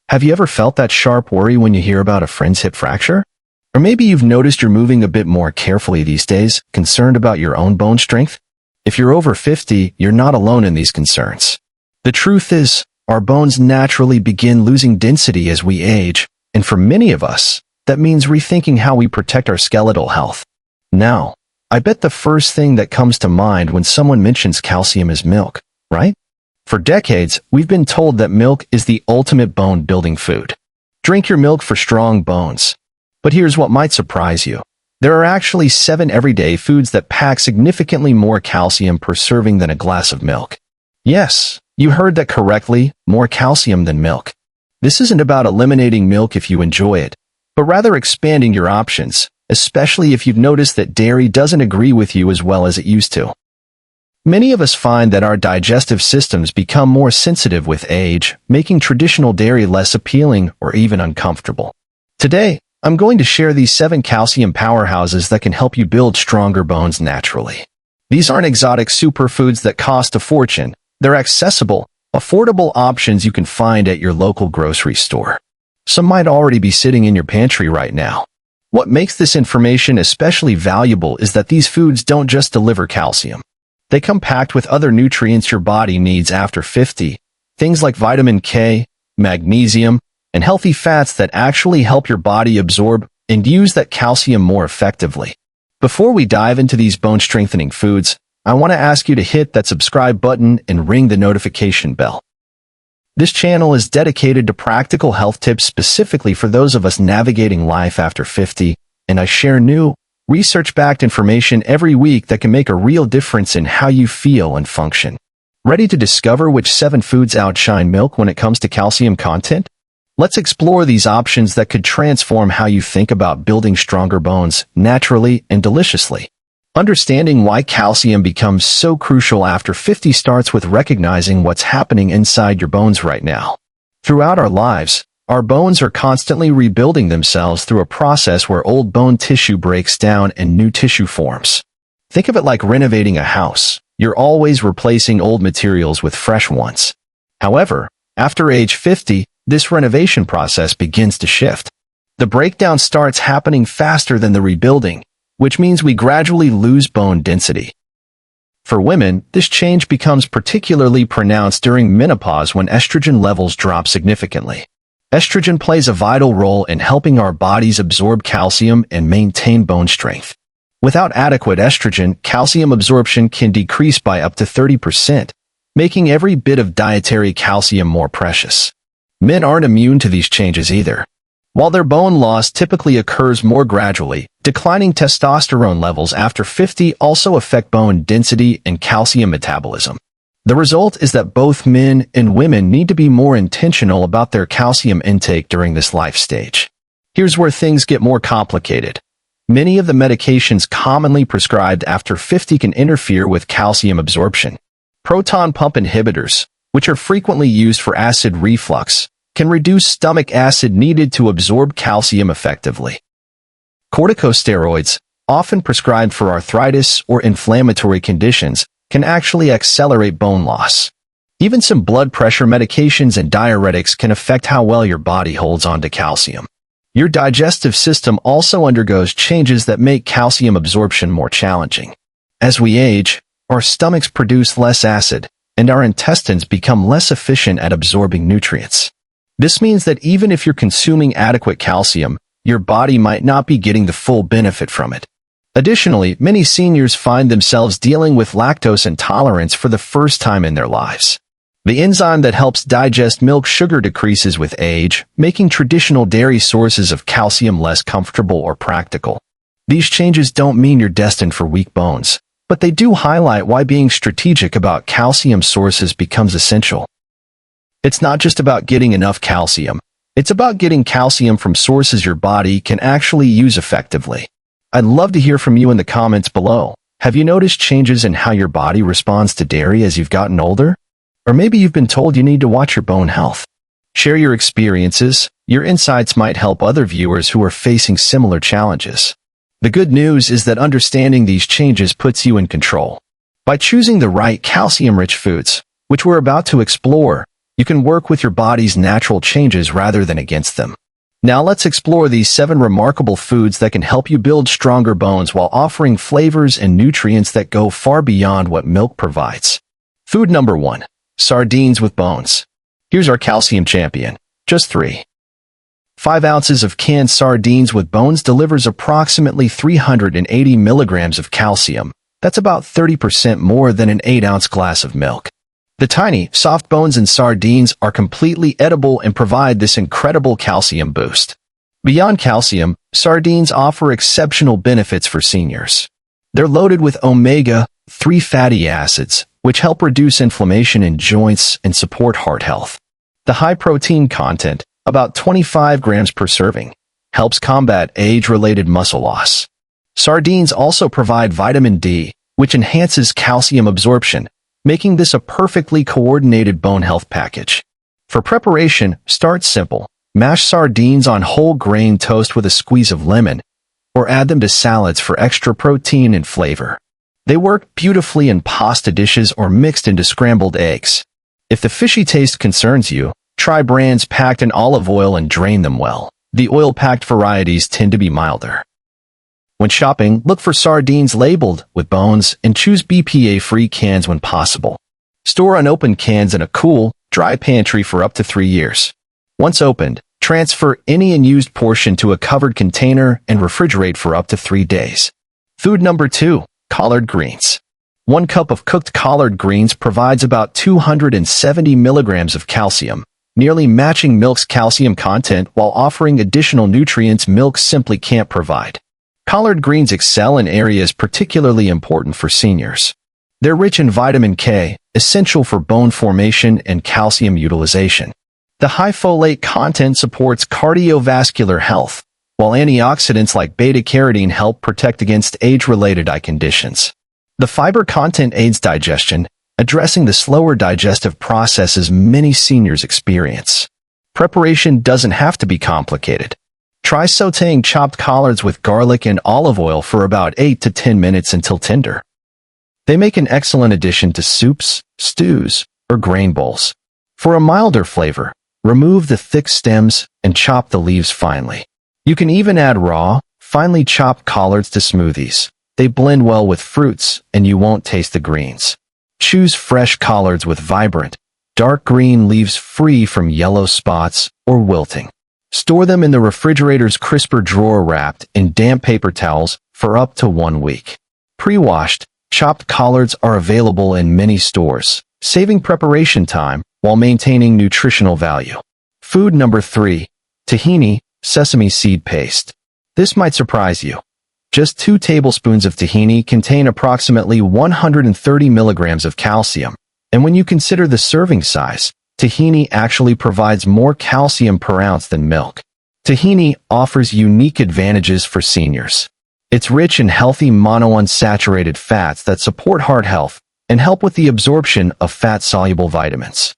Have you ever felt that sharp worry when you hear about a friend's hip fracture? Or maybe you've noticed you're moving a bit more carefully these days, concerned about your own bone strength? If you're over 50, you're not alone in these concerns. The truth is, our bones naturally begin losing density as we age, and for many of us, that means rethinking how we protect our skeletal health. Now, I bet the first thing that comes to mind when someone mentions calcium is milk, right? For decades, we've been told that milk is the ultimate bone-building food. Drink your milk for strong bones. But here's what might surprise you. There are actually 7 everyday foods that pack significantly more calcium per serving than a glass of milk. Yes, you heard that correctly, more calcium than milk. This isn't about eliminating milk if you enjoy it, but rather expanding your options, especially if you've noticed that dairy doesn't agree with you as well as it used to. Many of us find that our digestive systems become more sensitive with age, making traditional dairy less appealing or even uncomfortable. Today, I'm going to share these 7 calcium powerhouses that can help you build stronger bones naturally. These aren't exotic superfoods that cost a fortune. They're accessible, affordable options you can find at your local grocery store. Some might already be sitting in your pantry right now. What makes this information especially valuable is that these foods don't just deliver calcium. They come packed with other nutrients your body needs after 50, things like vitamin K, magnesium, and healthy fats that actually help your body absorb and use that calcium more effectively. Before we dive into these bone-strengthening foods, I want to ask you to hit that subscribe button and ring the notification bell. This channel is dedicated to practical health tips specifically for those of us navigating life after 50, and I share new, research-backed information every week that can make a real difference in how you feel and function. Ready to discover which 7 foods outshine milk when it comes to calcium content? Let's explore these options that could transform how you think about building stronger bones naturally and deliciously. Understanding why calcium becomes so crucial after 50 starts with recognizing what's happening inside your bones right now. Throughout our lives, our bones are constantly rebuilding themselves through a process where old bone tissue breaks down and new tissue forms. Think of it like renovating a house. You're always replacing old materials with fresh ones. However, after age 50, this renovation process begins to shift. The breakdown starts happening faster than the rebuilding, which means we gradually lose bone density. For women, this change becomes particularly pronounced during menopause when estrogen levels drop significantly. Estrogen plays a vital role in helping our bodies absorb calcium and maintain bone strength. Without adequate estrogen, calcium absorption can decrease by up to 30%, making every bit of dietary calcium more precious. Men aren't immune to these changes either. While their bone loss typically occurs more gradually, declining testosterone levels after 50 also affect bone density and calcium metabolism. The result is that both men and women need to be more intentional about their calcium intake during this life stage. Here's where things get more complicated. Many of the medications commonly prescribed after 50 can interfere with calcium absorption. Proton pump inhibitors, which are frequently used for acid reflux, can reduce stomach acid needed to absorb calcium effectively. Corticosteroids, often prescribed for arthritis or inflammatory conditions, can actually accelerate bone loss. Even some blood pressure medications and diuretics can affect how well your body holds on to calcium. Your digestive system also undergoes changes that make calcium absorption more challenging. As we age, our stomachs produce less acid, and our intestines become less efficient at absorbing nutrients. This means that even if you're consuming adequate calcium, your body might not be getting the full benefit from it. Additionally, many seniors find themselves dealing with lactose intolerance for the first time in their lives. The enzyme that helps digest milk sugar decreases with age, making traditional dairy sources of calcium less comfortable or practical. These changes don't mean you're destined for weak bones, but they do highlight why being strategic about calcium sources becomes essential. It's not just about getting enough calcium. It's about getting calcium from sources your body can actually use effectively. I'd love to hear from you in the comments below. Have you noticed changes in how your body responds to dairy as you've gotten older? Or maybe you've been told you need to watch your bone health. Share your experiences. Your insights might help other viewers who are facing similar challenges. The good news is that understanding these changes puts you in control. By choosing the right calcium-rich foods, which we're about to explore, You can work with your body's natural changes rather than against them. Now let's explore these 7 remarkable foods that can help you build stronger bones while offering flavors and nutrients that go far beyond what milk provides. Food number 1. Sardines with bones. Here's our calcium champion. Just 3. 5 ounces of canned sardines with bones delivers approximately 380 milligrams of calcium. That's about 30% more than an 8-ounce glass of milk. The tiny, soft bones in sardines are completely edible and provide this incredible calcium boost. Beyond calcium, sardines offer exceptional benefits for seniors. They're loaded with omega-3 fatty acids, which help reduce inflammation in joints and support heart health. The high protein content, about 25 grams per serving, helps combat age-related muscle loss. Sardines also provide vitamin D, which enhances calcium absorption, making this a perfectly coordinated bone health package. For preparation, start simple. Mash sardines on whole grain toast with a squeeze of lemon, or add them to salads for extra protein and flavor. They work beautifully in pasta dishes or mixed into scrambled eggs. If the fishy taste concerns you, try brands packed in olive oil and drain them well. The oil-packed varieties tend to be milder. When shopping, look for sardines labeled with bones and choose BPA-free cans when possible. Store unopened cans in a cool, dry pantry for up to 3 years. Once opened, transfer any unused portion to a covered container and refrigerate for up to 3 days. Food number 2. Collard greens. 1 cup of cooked collard greens provides about 270 milligrams of calcium, nearly matching milk's calcium content while offering additional nutrients milk simply can't provide. Collard greens excel in areas particularly important for seniors. They're rich in vitamin K, essential for bone formation and calcium utilization. The high folate content supports cardiovascular health, while antioxidants like beta-carotene help protect against age-related eye conditions. The fiber content aids digestion, addressing the slower digestive processes many seniors experience. Preparation doesn't have to be complicated. Try sautéing chopped collards with garlic and olive oil for about 8 to 10 minutes until tender. They make an excellent addition to soups, stews, or grain bowls. For a milder flavor, remove the thick stems and chop the leaves finely. You can even add raw, finely chopped collards to smoothies. They blend well with fruits, and you won't taste the greens. Choose fresh collards with vibrant, dark green leaves free from yellow spots or wilting. Store them in the refrigerator's crisper drawer wrapped in damp paper towels for up to 1 week. Pre-washed, chopped collards are available in many stores, saving preparation time while maintaining nutritional value. Food number 3. Tahini, sesame seed paste. This might surprise you. Just 2 tablespoons of tahini contain approximately 130 milligrams of calcium, and when you consider the serving size, tahini actually provides more calcium per ounce than milk. Tahini offers unique advantages for seniors. It's rich in healthy monounsaturated fats that support heart health and help with the absorption of fat-soluble vitamins.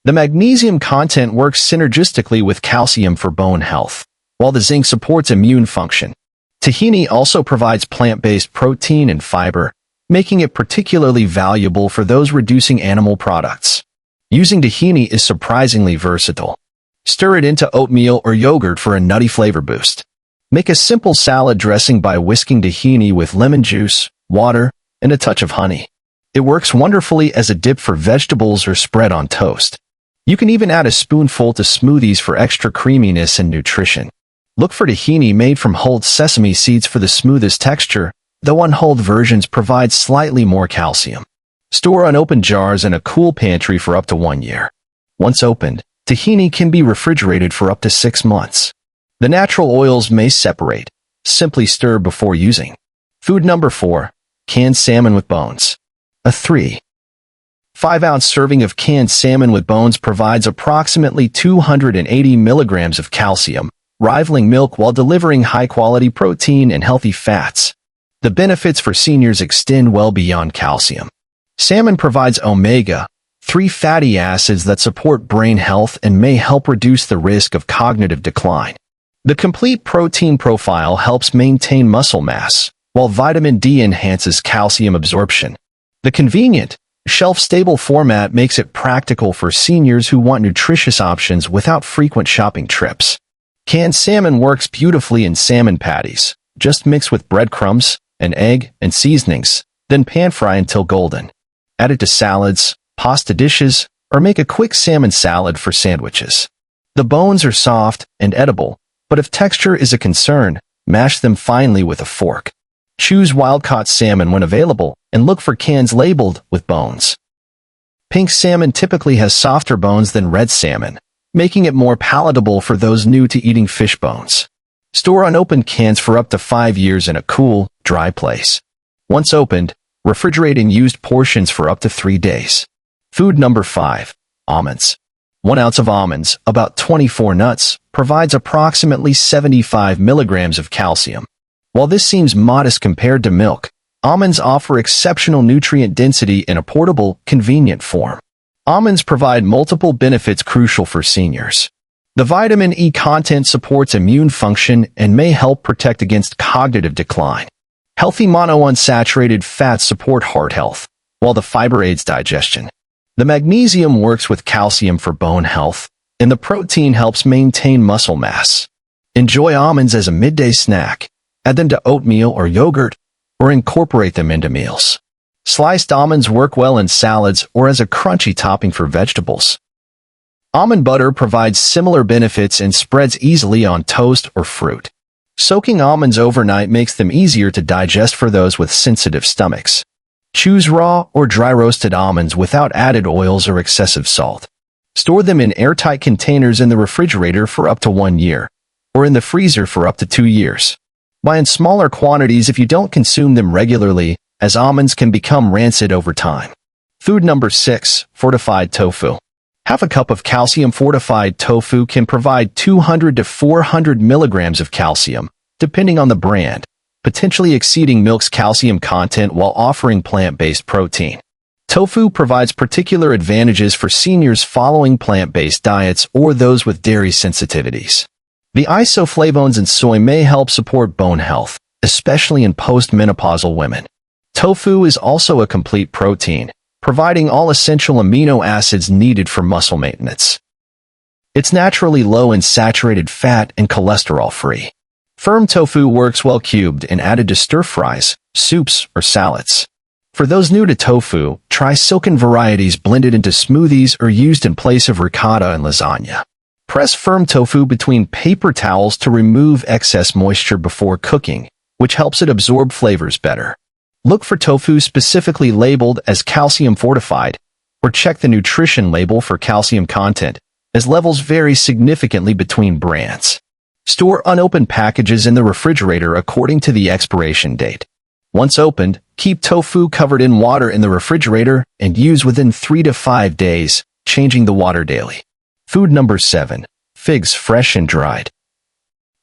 The magnesium content works synergistically with calcium for bone health, while the zinc supports immune function. Tahini also provides plant-based protein and fiber, making it particularly valuable for those reducing animal products. Using tahini is surprisingly versatile. Stir it into oatmeal or yogurt for a nutty flavor boost. Make a simple salad dressing by whisking tahini with lemon juice, water, and a touch of honey. It works wonderfully as a dip for vegetables or spread on toast. You can even add a spoonful to smoothies for extra creaminess and nutrition. Look for tahini made from whole sesame seeds for the smoothest texture, though unhulled versions provide slightly more calcium. Store unopened jars in a cool pantry for up to 1 year. Once opened, tahini can be refrigerated for up to 6 months. The natural oils may separate. Simply stir before using. Food number 4. Canned salmon with bones. A 3. 5-ounce serving of canned salmon with bones provides approximately 280 milligrams of calcium, rivaling milk while delivering high-quality protein and healthy fats. The benefits for seniors extend well beyond calcium. Salmon provides omega-3 fatty acids that support brain health and may help reduce the risk of cognitive decline. The complete protein profile helps maintain muscle mass, while vitamin D enhances calcium absorption. The convenient, Shelf-stable format makes it practical for seniors who want nutritious options without frequent shopping trips. Canned salmon works beautifully in salmon patties. Just mix with breadcrumbs, an egg, and seasonings, then pan-fry until golden. Add it to salads, pasta dishes, or make a quick salmon salad for sandwiches. The bones are soft and edible, but if texture is a concern, mash them finely with a fork. Choose wild-caught salmon when available, and look for cans labeled with bones. Pink salmon typically has softer bones than red salmon, making it more palatable for those new to eating fish bones. Store unopened cans for up to 5 years in a cool, dry place. Once opened, refrigerate in used portions for up to 3 days. Food number 5. Almonds. 1 ounce of almonds, about 24 nuts, provides approximately 75 milligrams of calcium. While this seems modest compared to milk, almonds offer exceptional nutrient density in a portable, convenient form. Almonds provide multiple benefits crucial for seniors. The vitamin E content supports immune function and may help protect against cognitive decline. Healthy monounsaturated fats support heart health, while the fiber aids digestion. The magnesium works with calcium for bone health, and the protein helps maintain muscle mass. Enjoy almonds as a midday snack. Add them to oatmeal or yogurt, or incorporate them into meals. Sliced almonds work well in salads or as a crunchy topping for vegetables. Almond butter provides similar benefits and spreads easily on toast or fruit. Soaking almonds overnight makes them easier to digest for those with sensitive stomachs. Choose raw or dry roasted almonds without added oils or excessive salt. Store them in airtight containers in the refrigerator for up to 1 year, or in the freezer for up to 2 years. Buy in smaller quantities if you don't consume them regularly, as almonds can become rancid over time. Food number 6. Fortified tofu. Half a cup of calcium-fortified tofu can provide 200 to 400 milligrams of calcium, depending on the brand, potentially exceeding milk's calcium content while offering plant-based protein. Tofu provides particular advantages for seniors following plant-based diets or those with dairy sensitivities. The isoflavones in soy may help support bone health, especially in postmenopausal women. Tofu is also a complete protein, providing all essential amino acids needed for muscle maintenance. It's naturally low in saturated fat and cholesterol-free. Firm tofu works well cubed and added to stir-fries, soups, or salads. For those new to tofu, try silken varieties blended into smoothies or used in place of ricotta and lasagna. Press firm tofu between paper towels to remove excess moisture before cooking, which helps it absorb flavors better. Look for tofu specifically labeled as calcium fortified, or check the nutrition label for calcium content, as levels vary significantly between brands. Store unopened packages in the refrigerator according to the expiration date. Once opened, keep tofu covered in water in the refrigerator and use within 3 to 5 days, changing the water daily. Food number 7. Figs fresh and dried.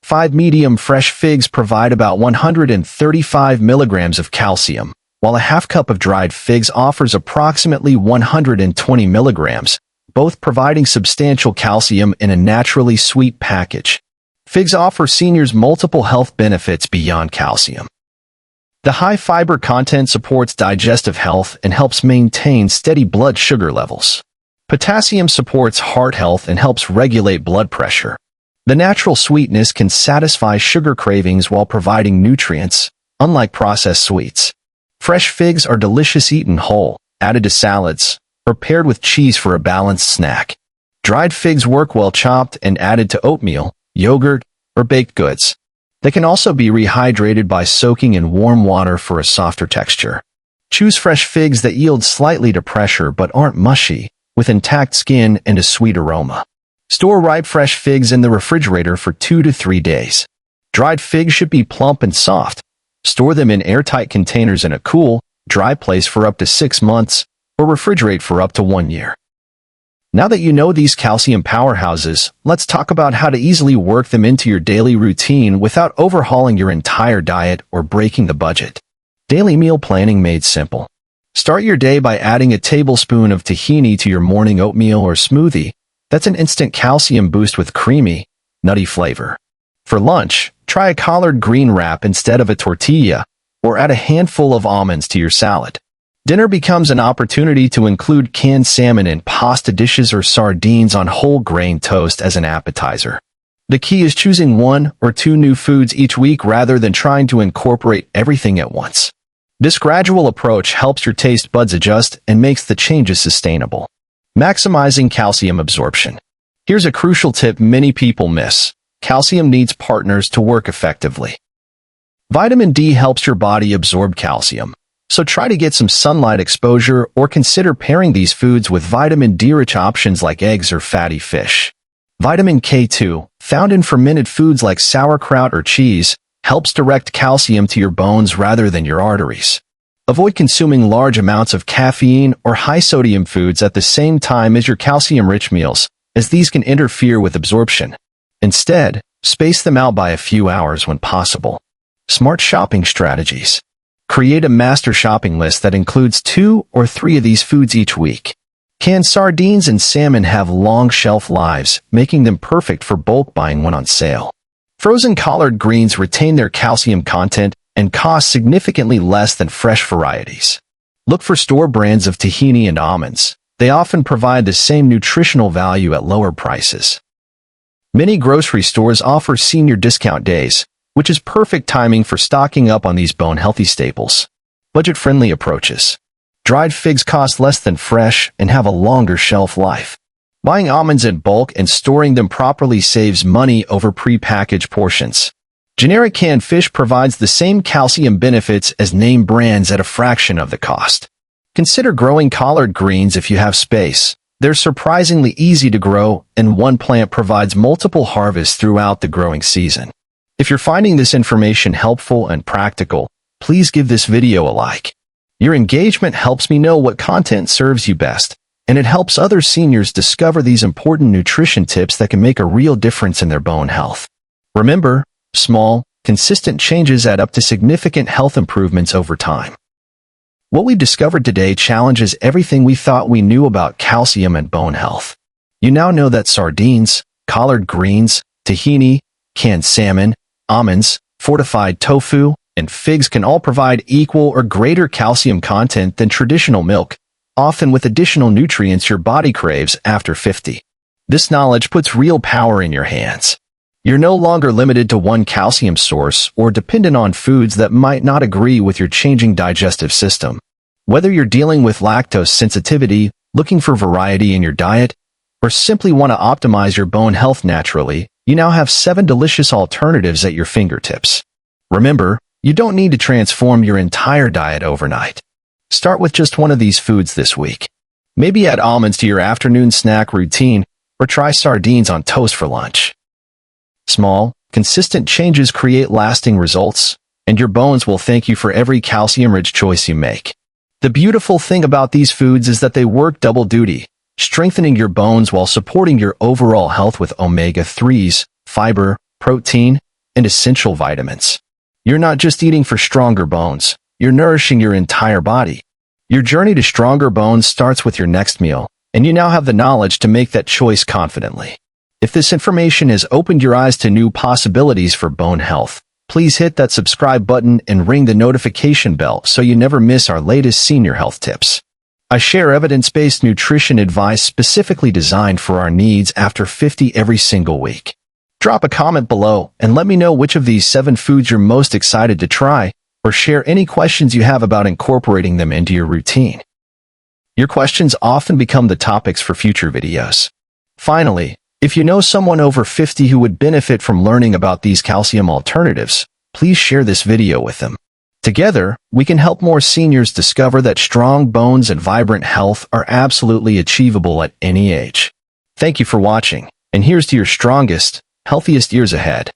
5 medium fresh figs provide about 135 milligrams of calcium, while a half cup of dried figs offers approximately 120 milligrams, both providing substantial calcium in a naturally sweet package. Figs offer seniors multiple health benefits beyond calcium. The high fiber content supports digestive health and helps maintain steady blood sugar levels. Potassium supports heart health and helps regulate blood pressure. The natural sweetness can satisfy sugar cravings while providing nutrients, unlike processed sweets. Fresh figs are delicious eaten whole, added to salads, or paired with cheese for a balanced snack. Dried figs work well chopped and added to oatmeal, yogurt, or baked goods. They can also be rehydrated by soaking in warm water for a softer texture. Choose fresh figs that yield slightly to pressure but aren't mushy, with intact skin and a sweet aroma. Store ripe fresh figs in the refrigerator for 2 to 3 days. Dried figs should be plump and soft. Store them in airtight containers in a cool, dry place for up to 6 months, or refrigerate for up to 1 year. Now that you know these calcium powerhouses, let's talk about how to easily work them into your daily routine without overhauling your entire diet or breaking the budget. Daily meal planning made simple. Start your day by adding a tablespoon of tahini to your morning oatmeal or smoothie. That's an instant calcium boost with creamy, nutty flavor. For lunch, try a collard green wrap instead of a tortilla, or add a handful of almonds to your salad. Dinner becomes an opportunity to include canned salmon in pasta dishes or sardines on whole grain toast as an appetizer. The key is choosing 1 or 2 new foods each week rather than trying to incorporate everything at once. This gradual approach helps your taste buds adjust and makes the changes sustainable. Maximizing calcium absorption. Here's a crucial tip many people miss. Calcium needs partners to work effectively. Vitamin D helps your body absorb calcium, so try to get some sunlight exposure or consider pairing these foods with vitamin D-rich options like eggs or fatty fish. Vitamin K2, found in fermented foods like sauerkraut or cheese, helps direct calcium to your bones rather than your arteries. Avoid consuming large amounts of caffeine or high-sodium foods at the same time as your calcium-rich meals, as these can interfere with absorption. Instead, space them out by a few hours when possible. Smart shopping strategies. Create a master shopping list that includes 2 or 3 of these foods each week. Canned sardines and salmon have long shelf lives, making them perfect for bulk buying when on sale. Frozen collard greens retain their calcium content and cost significantly less than fresh varieties. Look for store brands of tahini and almonds. They often provide the same nutritional value at lower prices. Many grocery stores offer senior discount days, which is perfect timing for stocking up on these bone-healthy staples. Budget-friendly approaches. Dried figs cost less than fresh and have a longer shelf life. Buying almonds in bulk and storing them properly saves money over pre-packaged portions. Generic canned fish provides the same calcium benefits as name brands at a fraction of the cost. Consider growing collard greens if you have space. They're surprisingly easy to grow, and one plant provides multiple harvests throughout the growing season. If you're finding this information helpful and practical, please give this video a like. Your engagement helps me know what content serves you best, and it helps other seniors discover these important nutrition tips that can make a real difference in their bone health. Remember, small, consistent changes add up to significant health improvements over time. What we've discovered today challenges everything we thought we knew about calcium and bone health. You now know that sardines, collard greens, tahini, canned salmon, almonds, fortified tofu, and figs can all provide equal or greater calcium content than traditional milk, often with additional nutrients your body craves after 50. This knowledge puts real power in your hands. You're no longer limited to one calcium source or dependent on foods that might not agree with your changing digestive system. Whether you're dealing with lactose sensitivity, looking for variety in your diet, or simply want to optimize your bone health naturally, you now have 7 delicious alternatives at your fingertips. Remember, you don't need to transform your entire diet overnight. Start with just one of these foods this week. Maybe add almonds to your afternoon snack routine, or try sardines on toast for lunch. Small, consistent changes create lasting results, and your bones will thank you for every calcium-rich choice you make. The beautiful thing about these foods is that they work double duty, strengthening your bones while supporting your overall health with omega-3s, fiber, protein, and essential vitamins. You're not just eating for stronger bones, you're nourishing your entire body. Your journey to stronger bones starts with your next meal, and you now have the knowledge to make that choice confidently. If this information has opened your eyes to new possibilities for bone health, please hit that subscribe button and ring the notification bell so you never miss our latest senior health tips. I share evidence-based nutrition advice specifically designed for our needs after 50 every single week. Drop a comment below and let me know which of these 7 foods you're most excited to try, or share any questions you have about incorporating them into your routine. Your questions often become the topics for future videos. Finally, if you know someone over 50 who would benefit from learning about these calcium alternatives, please share this video with them. Together, we can help more seniors discover that strong bones and vibrant health are absolutely achievable at any age. Thank you for watching, and here's to your strongest, healthiest years ahead.